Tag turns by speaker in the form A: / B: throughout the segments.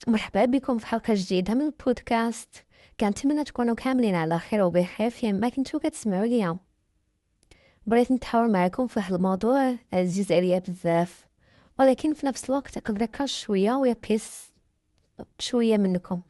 A: مرحبا بكم في حلقة جديدة من البودكاست. كنتمنى تكونوا كاملين على خير وبخير فين ما كنتو كتسمعوا اليوم. بغيت نتحاور معكم في واحد الموضوع عزيز عليا بزاف، ولكن في نفس الوقت نقدر شويه ويقيس شويه منكم.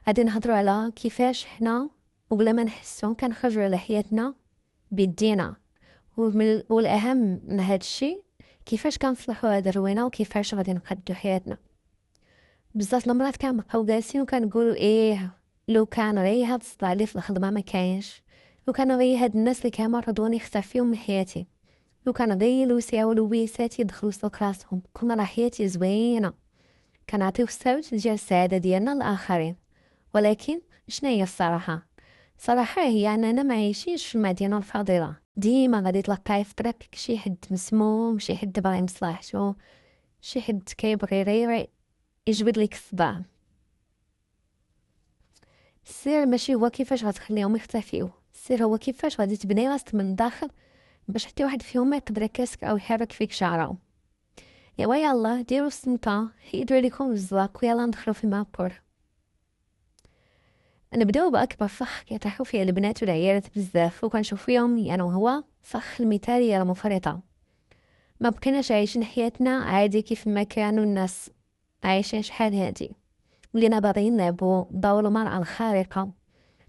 A: غادي نهضروا على كيفاش حنا وبلا ما نحسو كنخرجوا على حياتنا بيدينا، والاهم من هذا الشيء كيفاش كنصلحوا هذا الروينه وكيفاش غادي نقدو حياتنا. بزاف المرات كنبقاو جالسين وكنقولوا لو كان غير هاد الصداع اللي في الخدمه ما كاينش، لو كان غير هاد الناس اللي كيمرضوني يختفيو من حياتي، لو كان غير لوسيا ولويسات يدخلوا سوق راسهم كون راه حياتي زوينه. كنعطيو الصوت ديال السعاده ديالنا للاخرين، ولكن شنو هي الصراحه؟ الصراحه هي اننا ما عايشينش في المدينه الفاضله. ديما غادي تلقاي في طريقك شي حد مسموم، شي حد باغي مصلحتو، شي حد كيبغي غير يجبد لك الصداع. السر ماشي هو كيفاش غتخليهم يختفيو، السر هو كيفاش غادي تبني راسك من الداخل باش حتى واحد فيهم ما يقدر يكاسك او يحرك فيك شعره. ايوا يلا ديروا السمطه، حيدوا عليكم الزواق ويلا ندخلوا في المابور. نبداو باكبر فخ كيطيحوا فيه البنات والعيالات بزاف وكنشوف فيهم يعني هو فخ المثالي المفرطه. ما بقيناش عايشين حياتنا عادي كيف ما كانوا الناس عايشين شحال هادي، ولينا باغيين نلعبوا دور المرأة الخارقة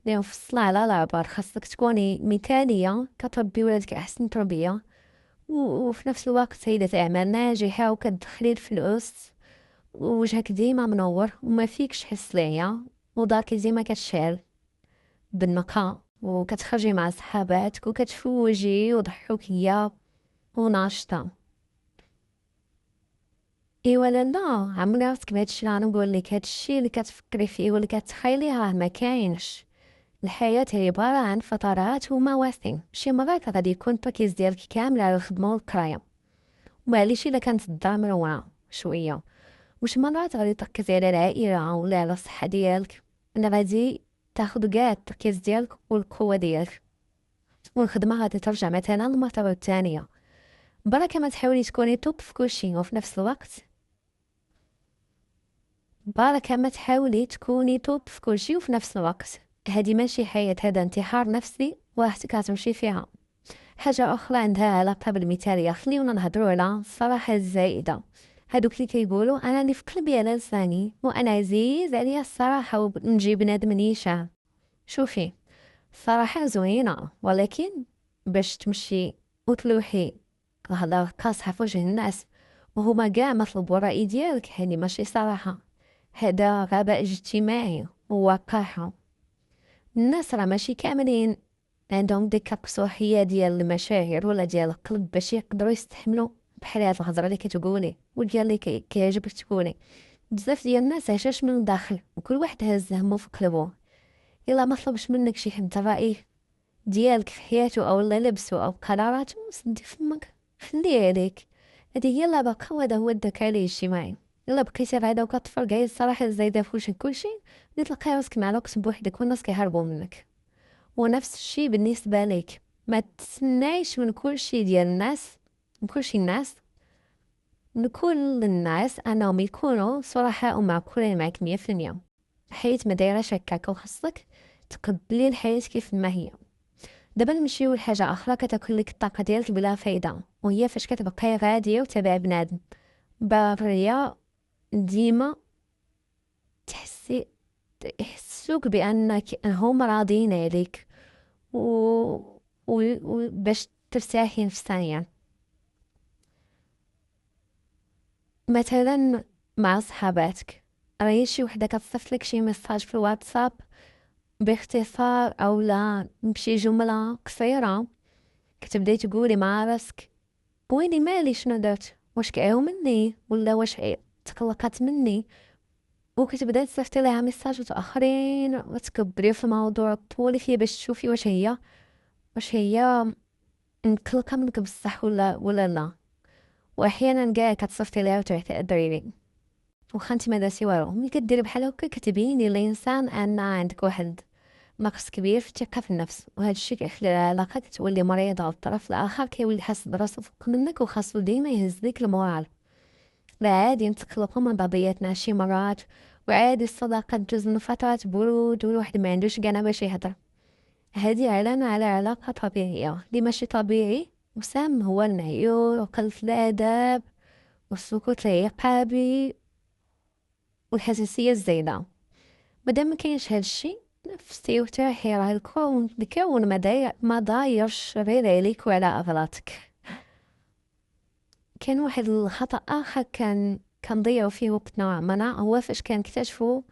A: اللي مفصلة على العبر. خاصك تكوني مثالية كتربي ولادك أحسن تربية، وفي نفس الوقت سيدة أعمال ناجحة وكتدخلي الفلوس ووجهك ديما منور وما فيكش حس ليا، ودارك ديما كتشعل بالنقاء، وكتخرجي مع صحاباتك وكتفوجي وضحوكية وناشطة. ايوا لا عمري راسك بهادشي اللي غنقول لك، هادشي اللي كتفكري فيه واللي كتخيليه راه ما كاينش. الحياة هي عبارة عن فترات ومواسم. شي مرات غادي يكون التركيز ديالك كامل على الخدمة والقراية، ومعليش إلا كانت الدار مروعة شوية. وش مرات غادي تركزي على العائلة ولا على الصحة ديالك، أنا غادي تاخد كاع التركيز ديالك والقوة ديالك. والخدمة غادي ترجع مثلا للمرتبة الثانية. بركة ما تحاولي تكوني توب في كلشي وفي نفس الوقت هادي ماشي حياة، هذا انتحار نفسي وراحتك كتمشي فيها. حاجة أخرى عندها علاقة بالمثالية، خليونا نهضروا على الصراحة الزائدة. هادوك اللي كيقولوا أنا اللي في قلبي على لساني وأنا عزيز عليا الصراحة ونجي بنادم نيشان. شوفي، الصراحة زوينة، ولكن باش تمشي وتلوحي الهضره قاصحة في وجه الناس وهما كاع مطلوب الرأي ديالك، هادي ماشي صراحة، هذا غباء اجتماعي ووقاحة. الناس راه ماشي كاملين عندهم ديك القصوحيه ديال المشاعر ولا ديال القلب باش يقدروا يستحملوا بحال هاد الهضره اللي كتقولي وديال اللي كيعجبك تقولي. بزاف ديال الناس عايشاش من الداخل وكل واحد هاز همو في قلبه. الا ما طلبش منك شي حد الراي ديالك في حياته او لبسه او قراراته، سدي فمك خليه عليك. هذه هي اللعبه، وهذا هو الذكاء الاجتماعي. الا بقيتي غادا وكتفرقعي الصراحه الزايده في وجهك كلشي، غادي تلقاي راسك مع الوقت بوحدك والناس كيهربوا منك. ونفس الشيء بالنسبة لك، ما تسنايش من كل شيء ديال الناس، من كل شيء الناس، من كل الناس انهم يكونوا صراحة ومعقولين معك 100%. حيت ما دايرهش هكاك، وخاصك تقبلي الحياة كيف ما هي. دابا نمشيو لحاجة اخرى كتاكل لك الطاقة ديالك بلا فايدة، وهي فاش كتبقاي غادية وتابع بنادم باغية ديما تحسي يحسوك بانك هم راضين عليك و... باش ترتاحي نفسيا. مثلا مع صحاباتك، راهي شي وحده كتصيفط لك شي ميساج في الواتساب باختصار او لا بشي جمله قصيره، كتبداي تقولي مع راسك ويلي مالي شنو درت، واش كعيو مني ولا واش تقلقات مني، وكتبدا تصيفطي لها ميساجات اخرين وتكبري في الموضوع طولي فيه باش تشوفي واش هي مقلقه منك بصح ولا لا. واحيانا كاع كتصيفطي ليها وتعتذري لي واخا انت ما درتي والو. ملي كديري بحال هكا كتبيني للانسان ان عندك واحد نقص كبير في الثقه في النفس، وهذا الشيء كيخلي العلاقه كتولي مريضه، والطرف الاخر كيولي حاس براسو فوق منك وخاصو ديما يهز ليك المورال. لا عادي نتقلقوا من بعضياتنا شي مرات وعادي الصداقة تجوز من فترات برود والواحد ما عندوش قنا باش يهضر. هذه علامة على علاقة طبيعية. اللي ماشي طبيعي وسام هو المعيور وقلة الأدب والسكوت العقابي والحساسية الزايدة. مادام مكاينش هادشي، نفسي وتريحي، راه الكون ما دايرش غير عليك وعلى أغلاطك. كان واحد الخطأ آخر كنضيعو فيه وقتنا وعمرنا، هو فاش كنكتشفو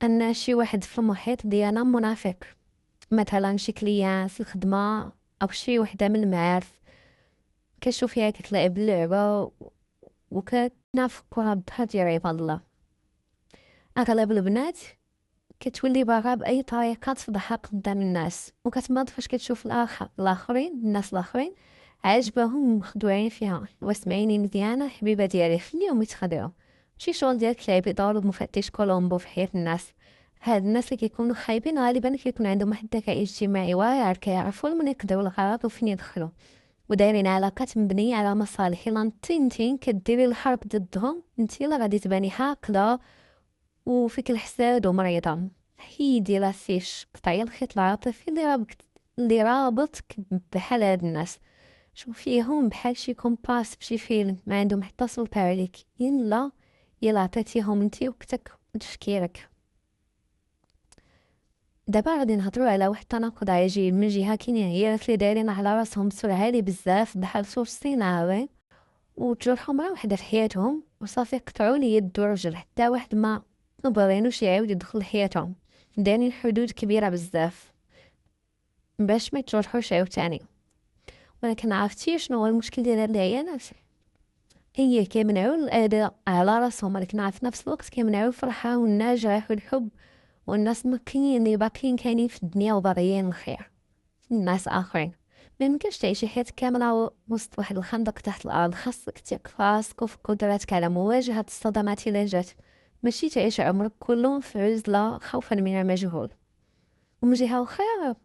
A: أن شي واحد في المحيط ديالنا منافق، مثلا شي كليان في الخدمة أو شي وحدة من المعارف كتشوف فيها كتلعب اللعبة وكتنافقوها بظهر ديال عباد الله. أغلب البنات كتولي باغا بأي طريقة تفضحها قدام الناس، وكتمرض فاش كتشوف الناس الآخرين عاجباهم مخدوعين فيها. واسمعيني مزيانة حبيبة ديالي، خليهم يتخدعوا. ماشي شغل ديالك تلعبي دور مفتش كولومبو في حياة الناس. هاد الناس اللي كيكونوا خايبين غالبا كيكون عندهم واحد الذكاء اجتماعي واعر، كيعرفوا من يقدروا الغلط وفين يدخلوا، ودايرين علاقات مبنية على مصالح. الا نتين كديري الحرب ضدهم نتي لا غادي تباني حاقدة وفيك الحساد ومريضة. حيدي لاسيش قطعي الخيط العاطفي اللي رابطك بحال هاد الناس. شوفيهم بحال شي كومباس بشي فيلم، ما عندهم حتى سلطة عليك يلا عطيتيهم انتي وقتك وتفكيرك. دابا غادي نهضروا على واحد التناقض عجيب. من جهه كاينين عيالات اللي دايرين على راسهم سور عالي بزاف بحال سور صيناوي وتجرحوا مرة وحده في حياتهم وصافي قطعوا لي يد ورجل حتى واحد ما بغينوش يعاود يدخل لحياتهم. دايرين حدود كبيره بزاف باش ما يتجرحوش عاوتاني. ولكن عرفتي شنو هو المشكل ديال هاد العيالات؟ هي كيمنعوا الاداء على راسهم، ولكن في نفس الوقت كيمنعوا الفرحه والنجاح والحب والناس مكين اللي باقيين كاينين في الدنيا وباغيين الخير الناس اخرين. ما يمكنش تعيشي حياتك كامله وسط واحد الخندق تحت الارض. خاصك تثق في راسك وفي قدراتك على مواجهه الصدمات اللي جات، ماشي تعيش عمرك كله في عزله خوفا من المجهول. ومن جهه اخرى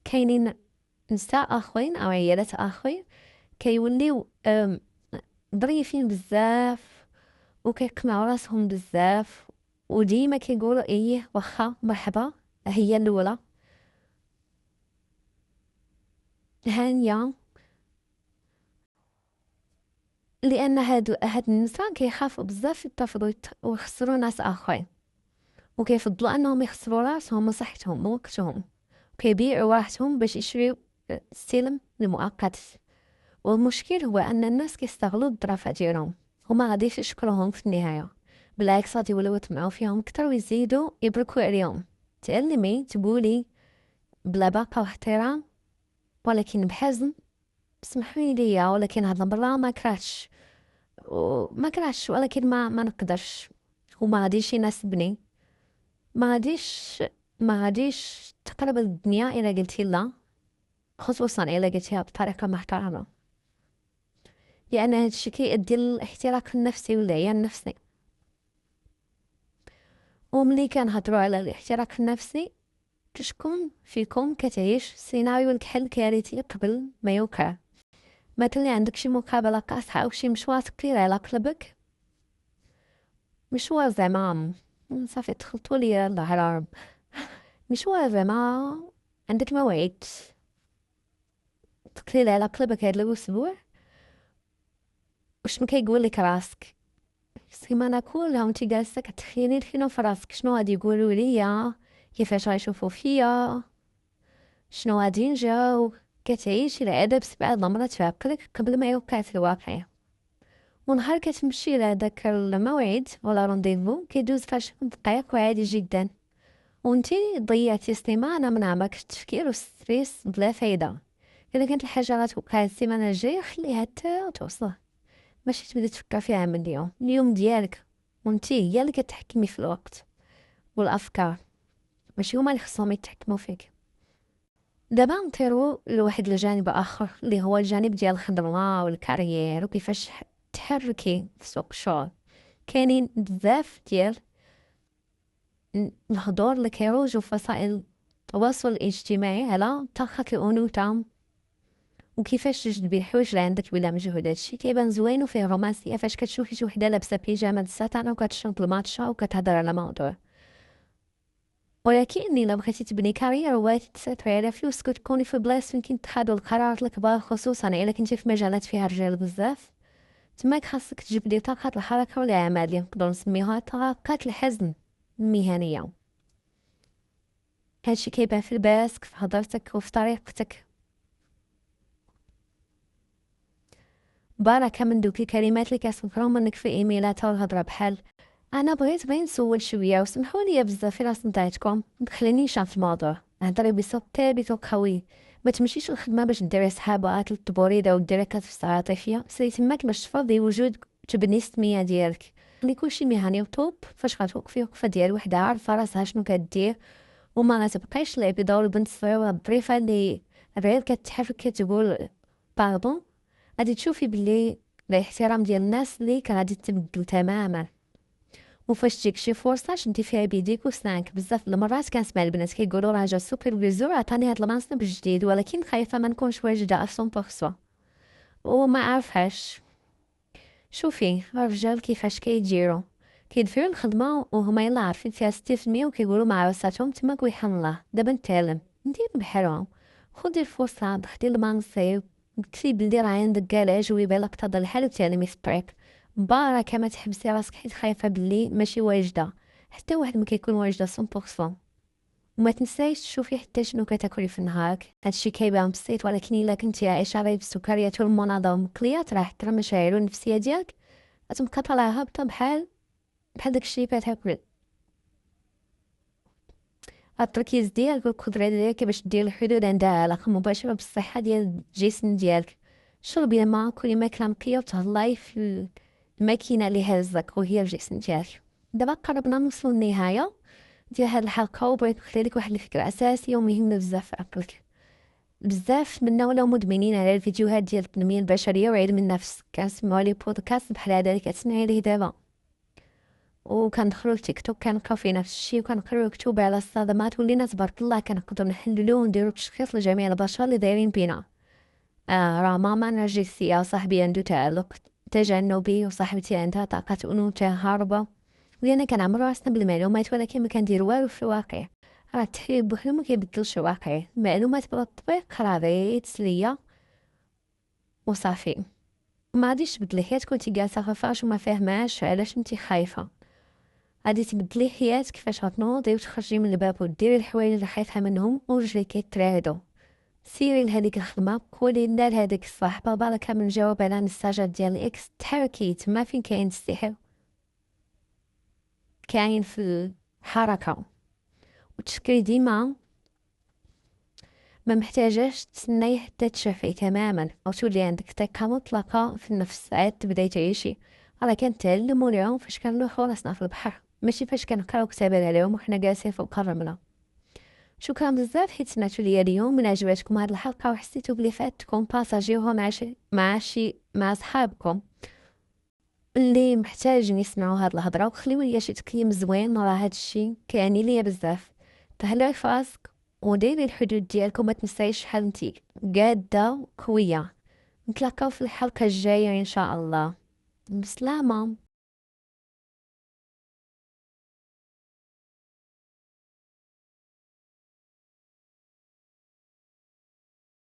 A: كاينين نساء اخرين او عيالات اخرين كيوليو ظريفين بزاف وكيقنعوا راسهم بزاف وديما كيقولوا ايه واخا مرحبا هي الاولى هانيه. لان هاد النساء كيخافوا بزاف يترفضوا ويخسروا ناس اخرين، وكيفضلوا انهم يخسروا راسهم وصحتهم ووقتهم، وكيبيعوا راحتهم باش يشريو السلم المؤقت. والمشكل هو ان الناس كيستغلوا الظرافه ديالهم وما غاديش يشكروهم في النهايه، بالعكس غادي يوليو يطمعوا فيهم اكثر ويزيدوا يبركوا عليهم. تعلمي تقولي بلا باقه واحترام ولكن بحزم سمحوا لي ولكن هاد المره ما كرهتش ولكن ما نقدرش وما غاديش يناسبني. ما غاديش ما غاديش تقرب الدنيا الا قلتي لا، خصوصا الا قلتيها بطريقه محترمه، لان هادشي كيؤدي للاحتراق النفسي والعيان النفسي. وملي كنهضروا على الاحتراق النفسي تشكون فيكم كتعيش سيناريو الكحل كارثي قبل ما يوقع. مثلا عندك شي مقابله قاصحه او شي مشوار ثقيل على قلبك، مشوار زعما صافي تخلطوا لي الهرم، مشوار زعما عندك موعد ثقيل على قلبك هاد الاسبوع. وشنو كيقول لك راسك السيمانه كلها وانت جالسه كتخيلي شنو في راسك؟ شنو غادي يقولوا ليا؟ كيفاش غيشوفوا فيا؟ شنو غادي نجاوب؟ كتعيشي العذاب 7 مرات في عقلك قبل ما يوقع في الواقع. ونهار كتمشي لهداك الموعد ولا رونديفو كيدوز في 10 دقائق وعادي جدا، وانتي ضيعتي سيمانه من عمرك في التفكير والستريس بلا فايده. اذا كانت الحاجه غتوقع السيمانه الجايه خليها حتى توصل، ماشي تبدا تفكر فيها من اليوم ديالك. وانتي هي اللي كتحكمي في الوقت والافكار، ماشي هما اللي خصهم يتحكموا فيك. دابا نطيرو لواحد الجانب اخر اللي هو الجانب ديال الخدمه والكارير وكيفاش تحركي في سوق الشغل. كاينين بزاف ديال الهضور اللي كيروجوا في وسائل التواصل الاجتماعي على طاقة الأنوثة وكيفاش تجذبي الحوايج اللي عندك بلا مجهود. هادشي كيبان زوين وفيه رومانسية فاش كتشوفي شي وحده لابسه بيجامه الساتان وكتشرب الماتشا وكتهضر على موضوع. ولكن الا بغيتي تبني كارير وتسيطري على فلوس كتكوني في بلايص فين كيتخادو القرارات الكبار، خصوصا الا كنتي في مجالات فيها رجال بزاف، تماك خاصك تجبدي طاقة الحركة والعمل اللي نقدروا نسميوها طاقات الحزن المهنية. هادشي كيبان في لباسك، في هضرتك وفي طريقتك. بركة من دوك الكلمات اللي كتذكرهم منك في ايميلات والهضرة بحال انا بغيت غير نسول شويه وسمحوا لي بزاف الا صدعتكم، متخلينيش في الموضوع. هضري بصوت ثابت وقوي، ما تمشيش الخدمه باش ديري صحابات تطبوريده وديري كتفصل عاطفيه، سيري تماك باش تفضي وجودك تبني السميه ديالك. خلي كلشي مهني وطوب فاش غتوقفي وقفه ديال وحده عارفه راسها شنو كدير، وما غتبقايش تلعبي دور البنت الصغيره الظريفه اللي غير كتحرك كتقول باردون. غادي تشوفي بلي الاحترام ديال الناس ليك غادي تبدل تماما. وفاش تجيك شي فرصه شدي فيها بيديك وسنانك. بزاف المرات كنسمع البنات كيقولوا راه جا السوبرفيزور عطاني هاد المنصب جديد، ولكن خايفه ما نكونش واجده 100% وما عارفاش. شوفي الرجال كيفاش كيديروا الخدمه وهما يلا عارفين فيها 60% وكيقولوا مع راساتهم تماك ويحن الله دابا نتعلم ندير بحالهم. خدي الفرصه، خدي المنصب، قلتي بلي راه عندك كاع العجوبه الا بتهضر الحال وتعلمي في الطريق. مباركه ما تحبسي راسك حيت خايفه بلي ماشي واجده. حتى واحد ما كيكون واجده 100%. وما تنسايش تشوفي حتى شنو كتاكلي في نهارك. هادشي كيبان بسيط، ولكن الا كنتي عايشه غير بالسكريات والمناضه والمقليات راه حتى المشاعر والنفسيه ديالك غتبقى طالعه هابطه بحال داكشي كتاكل. التركيز ديالك والقدره ديالك باش دير الحدود عندها علاقه مباشره بالصحه ديال الجسم ديالك. شربي الماء، كلي ماكله نقيه وتهلاي في الماكينه اللي هازك وهي الجسم ديالك. دابا قربنا نوصلوا للنهايه ديال هاد الحلقه، وبغيت نخلي لك واحد الفكره اساسيه ومهمه بزاف في عقلك. بزاف منا ولاو مدمنين على الفيديوهات ديال التنميه البشريه وعلم النفس، كنسمعوا لي بودكاست بحال هذا اللي كتسمعي ليه دابا، وكندخلوا لتيك توك كنلقاو فيه نفس الشيء، وكنقراو كتب على الصدمات، ولينا تبارك الله كنقدروا نحللو ونديرو تشخيص لجميع البشر اللي دايرين بينا. راه ماما نرجسيه، صاحبي عنده تعلق تجنبي، وصاحبتي عندها طاقة أنوثة هاربة، ويانا كنعمرو راسنا بالمعلومات ولكن ما كندير والو في الواقع. راه التحليل بوحدو ما كيبدلش الواقع، المعلومات بلا التطبيق راه غير تسلية وصافي. ما غاديش تبدلي حياتك وانتي جالسه في الفراش وما فاهماش علاش انتي خايفه. غادي تبدلي حياتك فاش غتنوضي وتخرجي من الباب وديري الحوايج اللي خايفه منهم ورجليك كيترعدوا. سيري لهاديك الخدمه، قولي لا لهاديك الصاحبه بركه من جاوب على المساجات ديال الاكس، تحركي تما فين كاين السحر، كاين في الحركه. وتشكري ديما ما محتاجاش تسناي حتى تشافي تماما او تولي عندك ثقه مطلقه في النفس عاد تبداي تعيشي. راه كنتعلموا اليوم فاش كنلوحوا راسنا في البحر، ماشي فاش كنقراو كتابات عليهم وحنا جالسين فوق الرمله. شكرا بزاف حيت سمعتوا ليا اليوم. من عجبتكم هاد الحلقه وحسيتوا بلي فاتكم باساجيوها مع صحابكم اللي محتاجين يسمعوا هاد الهضره، وخليو ليا شي تقييم زوين، راه هادشي كيعني ليا بزاف. تهلاي في راسك وديري الحدود ديالكم، ما تنسايش شحال نتي قاده وقويه. نتلاقاو في الحلقه الجايه ان شاء الله. بسلامه.